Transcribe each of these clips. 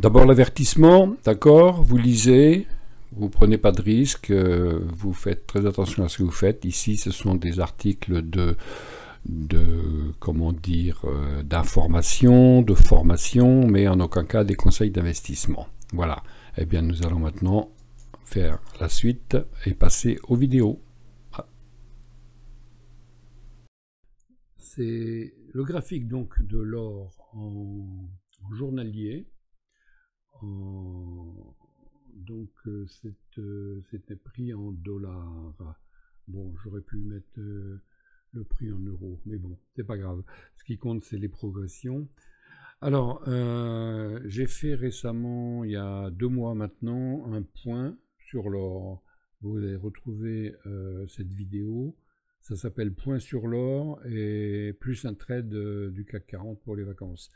D'abord l'avertissement, d'accord, vous lisez, vous prenez pas de risque, vous faites très attention à ce que vous faites. Ici, ce sont des articles comment dire, d'information, de formation, mais en aucun cas des conseils d'investissement. Voilà. Eh bien, nous allons maintenant faire la suite et passer aux vidéos. C'est le graphique donc de l'or en journalier. Donc c'était pris en dollars. Bon, j'aurais pu mettre le prix en euros, mais bon, c'est pas grave. Ce qui compte, c'est les progressions. Alors, j'ai fait récemment, il y a 2 mois maintenant, un point sur l'or. Vous allez retrouver cette vidéo. Ça s'appelle Point sur l'or et plus un trade du CAC 40 pour les vacances.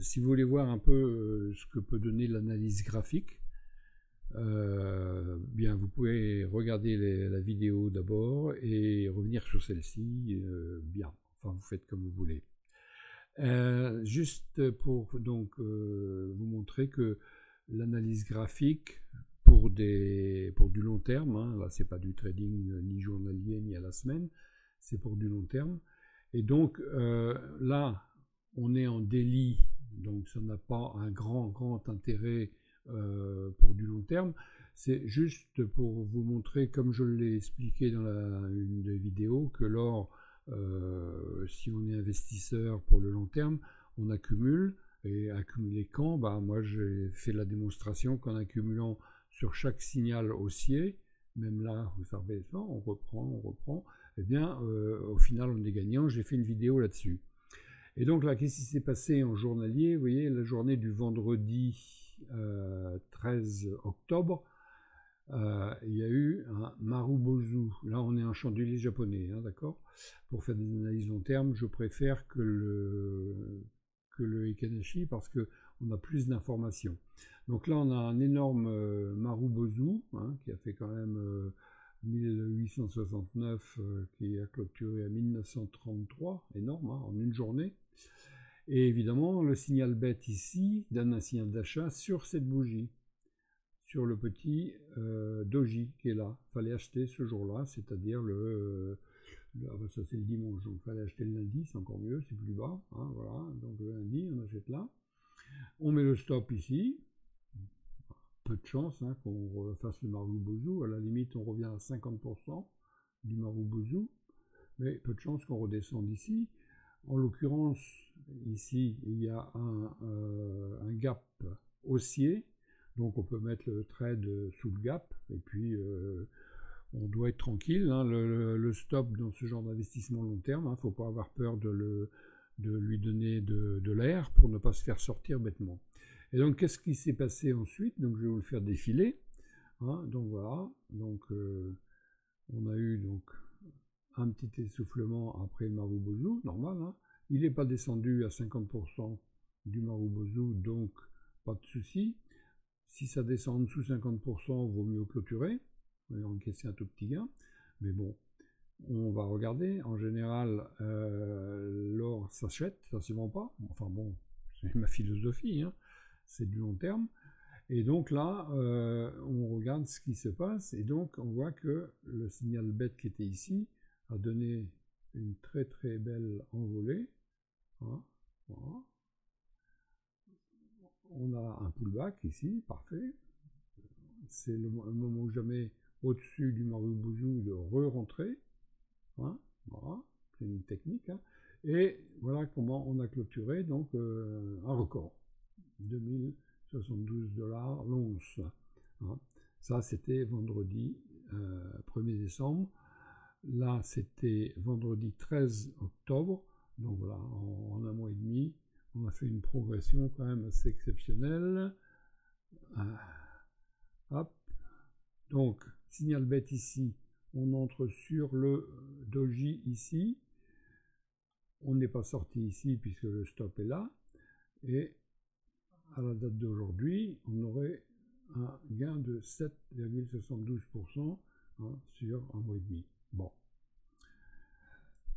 Si vous voulez voir un peu ce que peut donner l'analyse graphique, bien vous pouvez regarder la vidéo d'abord et revenir sur celle-ci. Bien, enfin vous faites comme vous voulez. Juste pour donc vous montrer que l'analyse graphique pour du long terme, hein, là c'est pas du trading ni journalier ni à la semaine, c'est pour du long terme. Et donc là on est en daily, donc ça n'a pas un grand intérêt pour du long terme. C'est juste pour vous montrer, comme je l'ai expliqué dans une des vidéos, que l'or, si on est investisseur pour le long terme, on accumule. Et accumuler quand? Moi j'ai fait la démonstration qu'en accumulant sur chaque signal haussier, même là, vous savez, on reprend, eh bien au final on est gagnant. J'ai fait une vidéo là-dessus. Et donc là, qu'est-ce qui s'est passé en journalier? Vous voyez, la journée du vendredi 13 octobre, il y a eu un Marubozu. Là, on est un chandelier japonais, hein, d'accord? Pour faire des analyses long terme, je préfère que le Ekanashi parce qu'on a plus d'informations. Donc là, on a un énorme Marubozu, hein, qui a fait quand même 1869, qui a clôturé à 1933, énorme, hein, en une journée. Et évidemment, le signal bet ici donne un signal d'achat sur cette bougie, sur le petit doji qui est là. Il fallait acheter ce jour-là, c'est-à-dire ça c'est le dimanche, donc il fallait acheter le lundi, c'est encore mieux, c'est plus bas. Hein, voilà, donc le lundi, on achète là. On met le stop ici. Peu de chance hein, qu'on fasse le Marubozu. À la limite, on revient à 50% du Marubozu, mais peu de chance qu'on redescende ici. En l'occurrence, ici, il y a un gap haussier, donc on peut mettre le trade sous le gap, et puis on doit être tranquille. Hein. Le stop dans ce genre d'investissement long terme, il ne faut pas avoir peur de lui donner de l'air pour ne pas se faire sortir bêtement. Et donc, qu'est-ce qui s'est passé ensuite? Donc, je vais vous le faire défiler. Hein. Donc, voilà. Donc, on a eu donc un petit essoufflement après le Marubozu, normal. Hein. Il n'est pas descendu à 50% du Marubozu, donc pas de souci. Si ça descend en dessous 50%, vaut mieux clôturer. On va encaisser un tout petit gain. Mais bon, on va regarder. En général, l'or s'achète, ça ne se vend pas. Enfin bon, c'est ma philosophie. Hein. C'est du long terme. Et donc là, on regarde ce qui se passe. Et donc, on voit que le signal bet qui était ici a donné une très très belle envolée. Hein, voilà. On a un pullback ici, parfait. C'est le moment jamais au-dessus du Marubozu de re-rentrer. Hein, voilà, c'est une technique. Hein. Et voilà comment on a clôturé donc un record. 2072 $ l'once. Hein. Ça, c'était vendredi 1er décembre. Là, c'était vendredi 13 octobre. Donc voilà, en un mois et demi, on a fait une progression quand même assez exceptionnelle. Hop. Donc, signal bet ici, on entre sur le doji ici. On n'est pas sorti ici puisque le stop est là. Et à la date d'aujourd'hui, on aurait un gain de 7,72% hein, sur un mois et demi. Bon.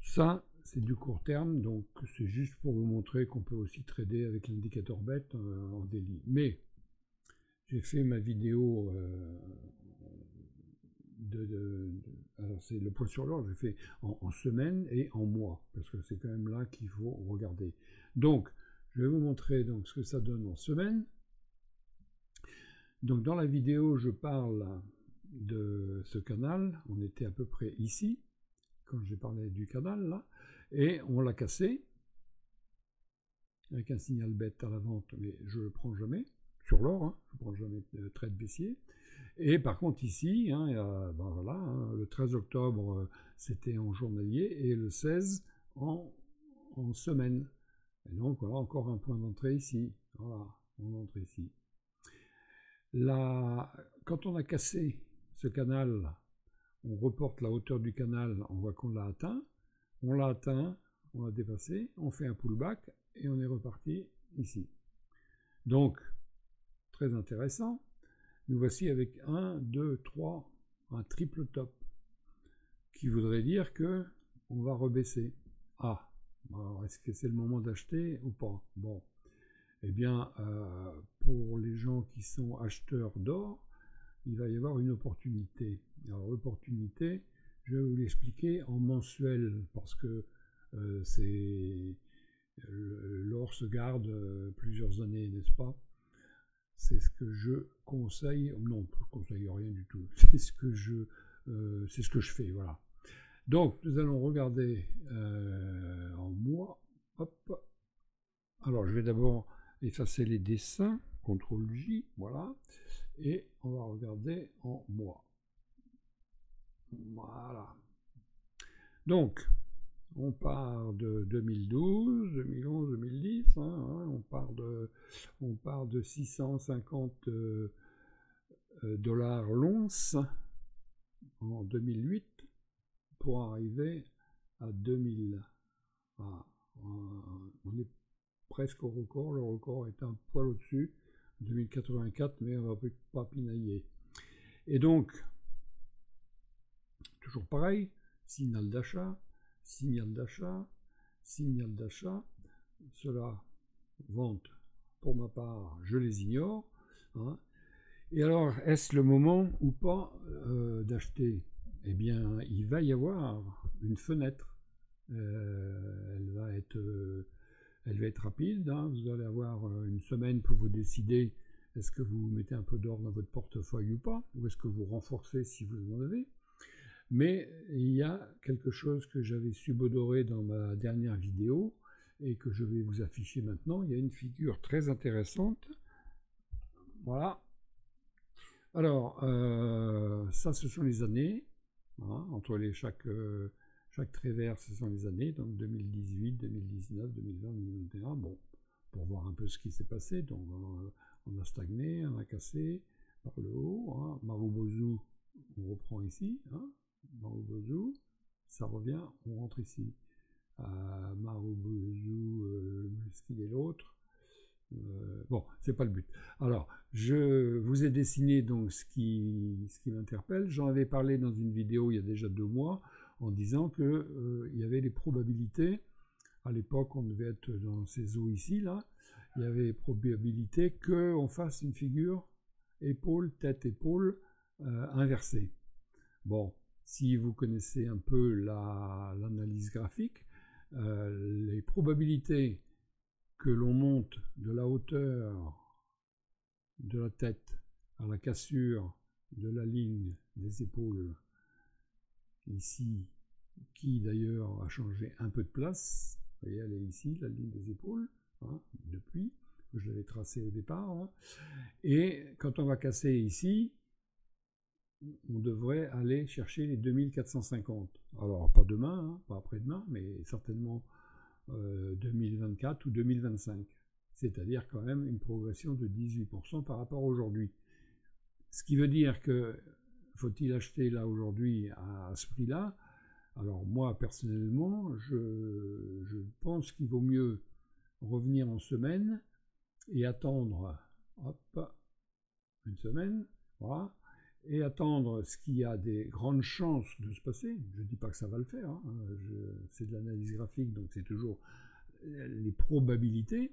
Ça, c'est du court terme, donc c'est juste pour vous montrer qu'on peut aussi trader avec l'indicateur BET en daily. Mais j'ai fait ma vidéo alors c'est le poids sur l'or, j'ai fait en semaine et en mois, parce que c'est quand même là qu'il faut regarder. Donc, je vais vous montrer donc ce que ça donne en semaine. Donc dans la vidéo, je parle de ce canal, on était à peu près ici, quand j'ai parlé du canal là, et on l'a cassé, avec un signal bête à la vente, mais je ne le prends jamais, sur l'or, hein, je ne prends jamais de trade baissier. Et par contre ici, hein, ben voilà, hein, le 13 octobre c'était en journalier et le 16 en semaine. Et donc voilà encore un point d'entrée ici. Voilà, on entre ici. Là, quand on a cassé ce canal, on reporte la hauteur du canal, on voit qu'on l'a atteint, on l'a dépassé, on fait un pullback et on est reparti ici. Donc, très intéressant. Nous voici avec 1, 2, 3, un triple top, qui voudrait dire que on va rebaisser. Ah, alors est-ce que c'est le moment d'acheter ou pas? Bon, eh bien, pour les gens qui sont acheteurs d'or, il va y avoir une opportunité. Alors l'opportunité, je vais vous l'expliquer en mensuel, parce que l'or se garde plusieurs années, n'est-ce pas? C'est ce que je conseille, non, je ne conseille rien du tout, c'est ce que je fais, voilà. Donc, nous allons regarder en mois, hop. Alors, je vais d'abord effacer les dessins, CTRL J, voilà, et on va regarder en mois. Voilà. Donc, on part de 2012, 2011, 2010, hein, on part de 650 dollars l'once en 2008 pour arriver à 2000. Voilà. On est presque au record, le record est un poil au-dessus, 2084, mais on va pas pinailler. Et donc, toujours pareil, signal d'achat, signal d'achat, signal d'achat, cela, vente, pour ma part, je les ignore. Hein. Et alors, est-ce le moment ou pas d'acheter? Eh bien, il va y avoir une fenêtre. Elle va être rapide. Hein. Vous allez avoir une semaine pour vous décider est-ce que vous mettez un peu d'or dans votre portefeuille ou pas, ou est-ce que vous renforcez si vous en avez. Mais il y a quelque chose que j'avais subodoré dans ma dernière vidéo et que je vais vous afficher maintenant. Il y a une figure très intéressante. Voilà. Alors, ça, ce sont les années. Voilà, entre chaque trait vert, ce sont les années. Donc 2018, 2019, 2020, 2021. Bon, pour voir un peu ce qui s'est passé. Donc, on a stagné, on a cassé par le haut. Hein. Marubozu, on reprend ici. Hein. Marubozu, ça revient, on rentre ici. Marubozu, Musky et l'autre. Bon, c'est pas le but. Alors, je vous ai dessiné donc ce qui m'interpelle. J'en avais parlé dans une vidéo il y a déjà 2 mois en disant que il y avait les probabilités. À l'époque, on devait être dans ces eaux ici, là. Il y avait les probabilités qu'on fasse une figure épaule, tête, épaule inversée. Bon, si vous connaissez un peu l'analyse graphique, les probabilités que l'on monte de la hauteur de la tête à la cassure de la ligne des épaules, ici, qui d'ailleurs a changé un peu de place, vous voyez, elle est ici, la ligne des épaules, hein, depuis, que je l'avais tracée au départ, hein. Et quand on va casser ici, on devrait aller chercher les 2450. Alors, pas demain, hein, pas après-demain, mais certainement 2024 ou 2025. C'est-à-dire quand même une progression de 18% par rapport à aujourd'hui. Ce qui veut dire que faut-il acheter là aujourd'hui à ce prix-là? Alors moi, personnellement, je pense qu'il vaut mieux revenir en semaine et attendre hop, une semaine, voilà, et attendre ce qui a des grandes chances de se passer. Je ne dis pas que ça va le faire, hein. C'est de l'analyse graphique, donc c'est toujours les probabilités.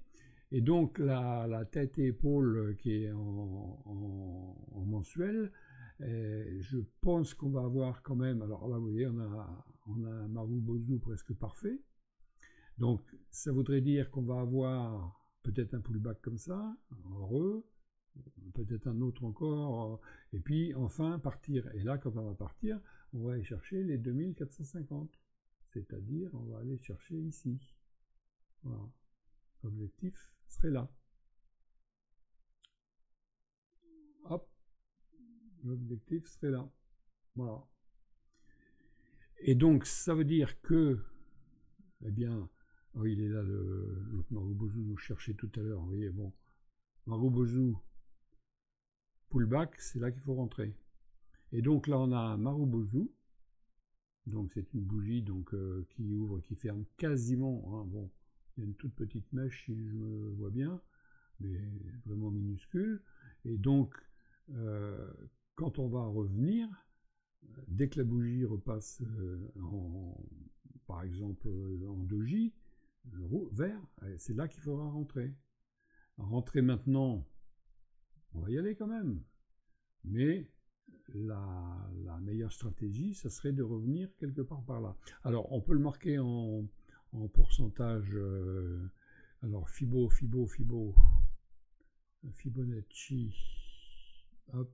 Et donc la tête et épaule qui est en mensuel, je pense qu'on va avoir quand même, alors là vous voyez on a un Marubozu presque parfait, donc ça voudrait dire qu'on va avoir peut-être un pullback comme ça, heureux, peut-être un autre encore, et puis enfin partir. Et là, quand on va partir, on va aller chercher les 2450, c'est-à-dire on va aller chercher ici. Voilà. L'objectif serait là. Hop, l'objectif serait là. Voilà. Et donc, ça veut dire que, eh bien, oh, il est là l'autre Marubozu, nous cherchait tout à l'heure. Vous voyez, bon, Marubozu, pullback, c'est là qu'il faut rentrer. Et donc là, on a un Marubozu. Donc c'est une bougie donc, qui ouvre, qui ferme quasiment. Hein, bon, il y a une toute petite mèche si je me vois bien, mais vraiment minuscule. Et donc, quand on va revenir, dès que la bougie repasse par exemple en doji, vert, c'est là qu'il faudra rentrer. Rentrer maintenant, on va y aller quand même. Mais la meilleure stratégie, ça serait de revenir quelque part par là. Alors, on peut le marquer en pourcentage. Alors, Fibonacci. Hop.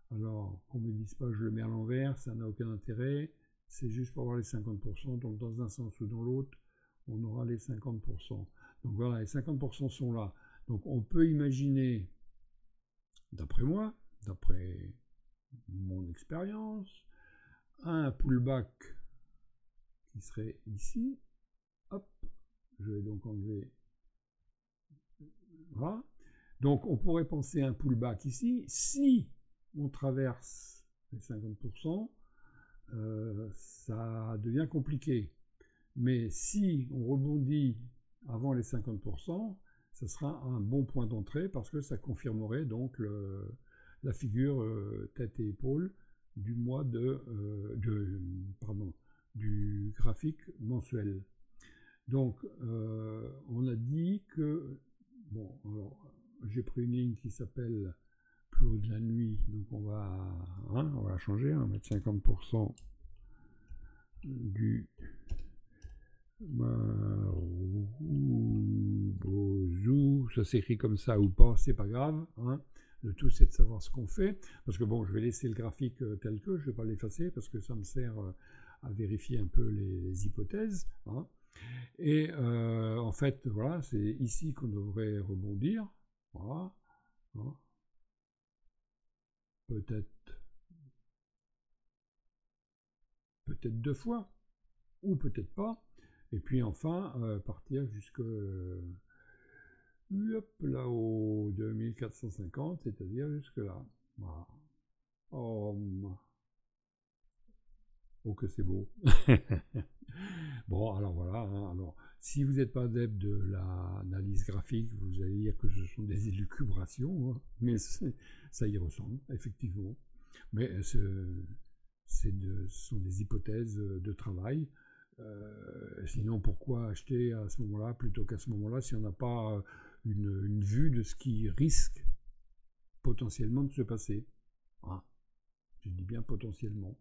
Alors, qu'on ne me dise pas que je le mets à l'envers, ça n'a aucun intérêt. C'est juste pour avoir les 50%. Donc, dans un sens ou dans l'autre, on aura les 50%. Donc, voilà, les 50% sont là. Donc, on peut imaginer, d'après moi, d'après mon expérience, un pullback qui serait ici. Hop, je vais donc enlever. Voilà. Donc, on pourrait penser à un pullback ici. Si on traverse les 50%, ça devient compliqué. Mais si on rebondit avant les 50%, ça sera un bon point d'entrée parce que ça confirmerait donc la figure tête et épaule du mois du graphique mensuel. Donc, on a dit que, bon, alors, j'ai pris une ligne qui s'appelle plus haut de la nuit, donc on va changer, on va mettre 50% du Marubozu, ça s'écrit comme ça ou pas, c'est pas grave, hein. Le tout c'est de savoir ce qu'on fait, parce que bon, je vais laisser le graphique tel que, je ne vais pas l'effacer parce que ça me sert à vérifier un peu les hypothèses, hein. Et en fait, voilà, c'est ici qu'on devrait rebondir, voilà, hein. Peut-être deux fois, ou peut-être pas, et puis enfin partir jusque là-haut 2450, c'est-à-dire jusque là. Voilà. Oh que c'est beau. Bon, alors voilà, hein, alors si vous n'êtes pas adepte de l'analyse graphique, vous allez dire que ce sont des élucubrations, hein, mais ça y ressemble, effectivement. Mais ce sont des hypothèses de travail. Sinon, pourquoi acheter à ce moment-là plutôt qu'à ce moment-là si on n'a pas une vue de ce qui risque potentiellement de se passer? Ah, je dis bien potentiellement.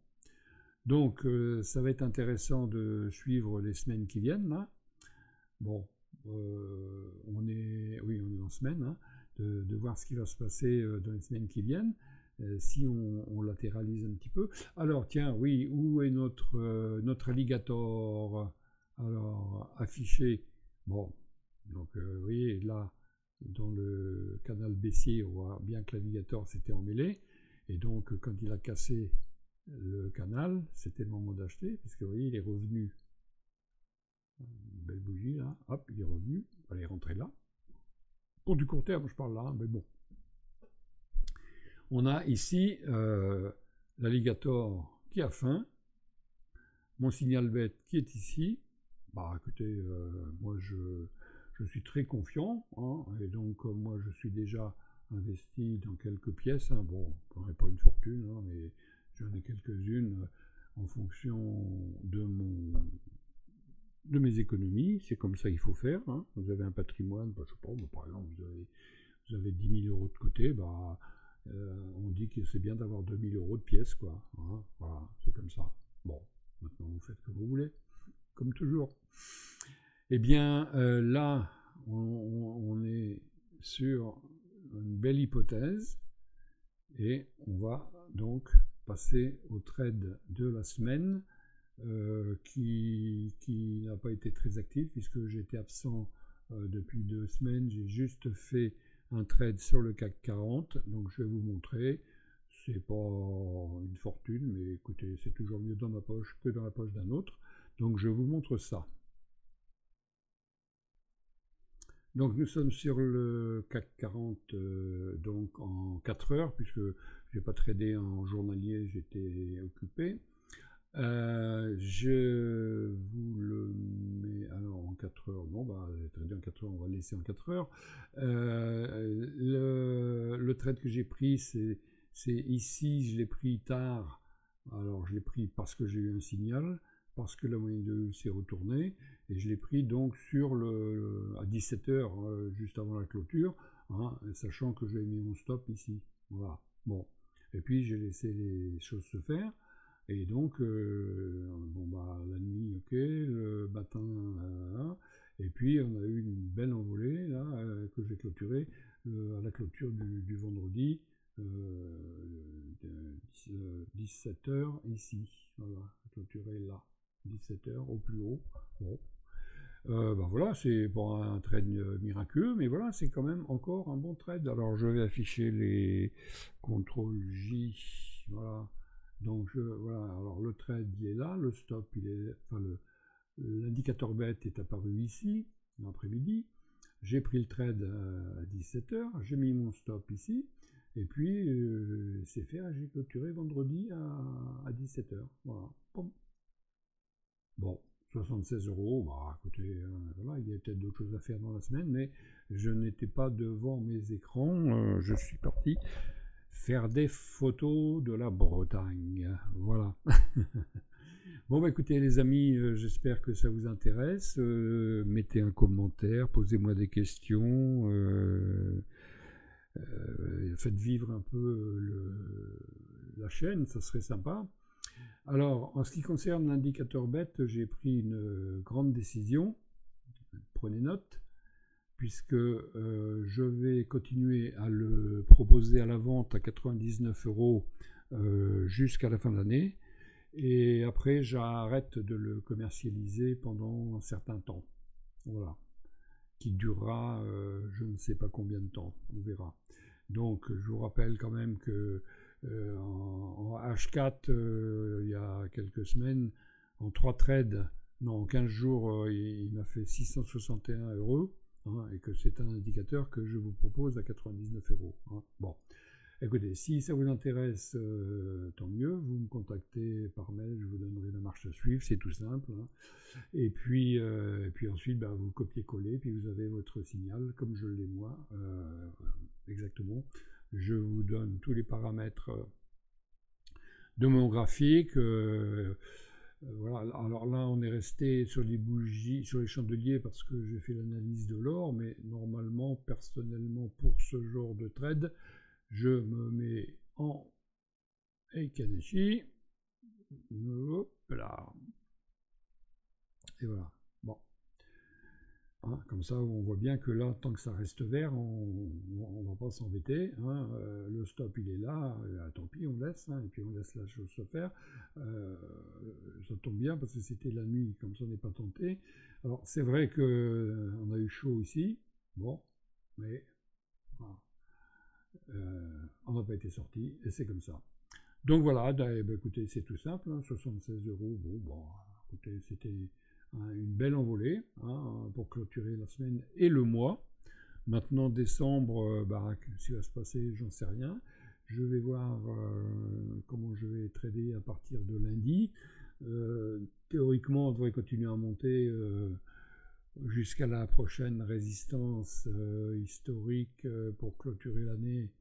Donc, ça va être intéressant de suivre les semaines qui viennent, là. Bon, on est en semaine, hein, de voir ce qui va se passer dans les semaines qui viennent, si on latéralise un petit peu. Alors, tiens, oui, où est notre alligator? Alors, affiché. Bon, donc, vous voyez, là, dans le canal baissier, on voit bien que l'alligator s'était emmêlé. Et donc, quand il a cassé le canal, c'était le moment d'acheter, puisque vous voyez, il est revenu. Une belle bougie là, hop, il est revenu, il va aller rentrer là. Pour du court terme, je parle là, mais bon. On a ici l'alligator qui a faim, mon signal bête qui est ici. Bah écoutez, moi je suis très confiant, hein, et donc moi je suis déjà investi dans quelques pièces, hein. Bon, j'en ai pas une fortune, hein, mais j'en ai quelques-unes en fonction de mes économies. C'est comme ça qu'il faut faire, hein. Vous avez un patrimoine, bah, je sais pas, bah, par exemple, vous avez 10 000 euros de côté, bah, on dit que c'est bien d'avoir 2 000 euros de pièces, quoi, hein. Voilà, c'est comme ça. Bon, maintenant vous faites ce que vous voulez, comme toujours. Eh bien, là, on est sur une belle hypothèse et on va donc passer au trade de la semaine qui n'a pas été très actif puisque j'étais absent depuis 2 semaines. J'ai juste fait un trade sur le CAC 40, donc je vais vous montrer. C'est pas une fortune, mais écoutez, c'est toujours mieux dans ma poche que dans la poche d'un autre. Donc je vous montre ça. Donc nous sommes sur le CAC 40 donc en 4 heures, puisque je n'ai pas tradé en journalier, j'étais occupé. Je vous le mets alors en 4 heures. Non, bah, j'ai tradé en 4 heures, on va le laisser en 4 heures. Le trade que j'ai pris, c'est ici, je l'ai pris tard. Alors je l'ai pris parce que j'ai eu un signal, parce que la moyenne de U s'est retournée, et je l'ai pris donc à 17 heures, juste avant la clôture, hein, sachant que j'ai mis mon stop ici. Voilà. Bon. Et puis j'ai laissé les choses se faire. Et donc, bon bah la nuit, ok, le matin, et puis on a eu une belle envolée là que j'ai clôturée à la clôture du vendredi, 17h ici, voilà, clôturé là, 17h au plus haut. Bon, bah voilà, c'est pas un trade miraculeux, mais voilà, c'est quand même encore un bon trade. Alors je vais afficher les CTRL J, voilà. Donc voilà, alors le trade il est là, le stop il est, enfin l'indicateur bet est apparu ici, l'après-midi. J'ai pris le trade à 17h, j'ai mis mon stop ici, et puis c'est fait, j'ai clôturé vendredi à 17h. Voilà. Bon, 76 euros, bah écoutez, voilà, il y a peut-être d'autres choses à faire dans la semaine, mais je n'étais pas devant mes écrans, je suis parti faire des photos de la Bretagne. Voilà. Bon, bah écoutez les amis, j'espère que ça vous intéresse. Mettez un commentaire, posez-moi des questions. Faites vivre un peu la chaîne, ça serait sympa. Alors, en ce qui concerne l'indicateur bet, j'ai pris une grande décision. Prenez note, puisque je vais continuer à le proposer à la vente à 99 € jusqu'à la fin de l'année. Et après, j'arrête de le commercialiser pendant un certain temps. Voilà. Qui durera je ne sais pas combien de temps. On verra. Donc, je vous rappelle quand même que en H4, il y a quelques semaines, en 3 trades, non, en 15 jours, il m'a fait 661 €, hein, et que c'est un indicateur que je vous propose à 99 €. Hein. Bon, écoutez, si ça vous intéresse, tant mieux, vous me contactez par mail, je vous donnerai la marche à suivre, c'est tout simple. Hein. Et puis ensuite, bah, vous copiez-collez, puis vous avez votre signal, comme je l'ai moi, exactement. Je vous donne tous les paramètres de mon graphique. Voilà. Alors là, on est resté sur les bougies, sur les chandeliers, parce que j'ai fait l'analyse de l'or, mais normalement, personnellement, pour ce genre de trade, je me mets en Eikaneshi. Hop là. Et voilà. Bon. Hein, comme ça, on voit bien que là, tant que ça reste vert, on ne va pas s'embêter. Hein, le stop, il est là, tant pis, on laisse, hein, et puis on laisse la chose se faire. Ça tombe bien parce que c'était la nuit, comme ça, on n'est pas tenté. Alors, c'est vrai qu'on a eu chaud ici, bon, mais voilà, on n'a pas été sorti, et c'est comme ça. Donc voilà, écoutez, c'est tout simple, hein, 76 €, bon, écoutez, c'était une belle envolée hein, pour clôturer la semaine et le mois. Maintenant, décembre, ce qui va se passer, j'en sais rien. Je vais voir comment je vais trader à partir de lundi. Théoriquement, on devrait continuer à monter jusqu'à la prochaine résistance historique pour clôturer l'année,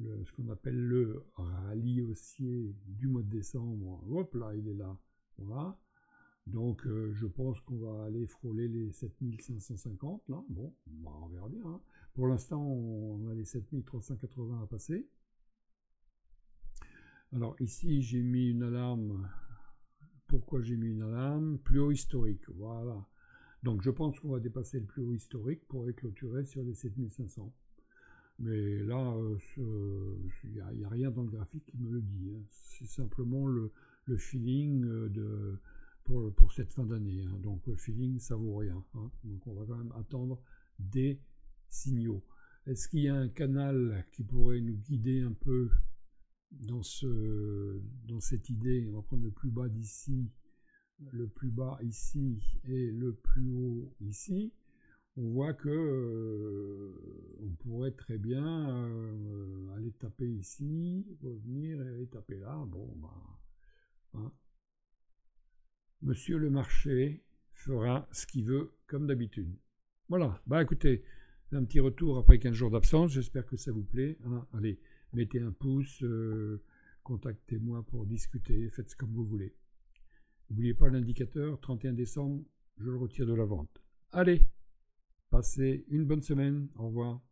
ce qu'on appelle le rallye haussier du mois de décembre. Hop là, il est là. Voilà. Donc je pense qu'on va aller frôler les 7550 là. Bon, on verra bien. Hein. Pour l'instant, on a les 7380 à passer. Alors ici, j'ai mis une alarme. Pourquoi j'ai mis une alarme? Plus haut historique. Voilà. Donc je pense qu'on va dépasser le plus haut historique pour clôturer sur les 7500. Mais là, il n'y a rien dans le graphique qui me le dit. Hein. C'est simplement le feeling pour cette fin d'année. Hein. Donc le feeling, ça vaut rien. Hein. Donc on va quand même attendre des signaux. Est-ce qu'il y a un canal qui pourrait nous guider un peu dans cette idée? On va prendre le plus bas d'ici, le plus bas ici et le plus haut ici. On voit que on pourrait très bien aller taper ici, revenir et aller taper là. Bon, bah, hein. Monsieur le marché fera ce qu'il veut comme d'habitude. Voilà, bah écoutez, un petit retour après 15 jours d'absence, j'espère que ça vous plaît. Hein. Allez, mettez un pouce, contactez-moi pour discuter, faites comme vous voulez. N'oubliez pas l'indicateur, 31 décembre, je le retire de la vente. Allez, passez une bonne semaine, au revoir.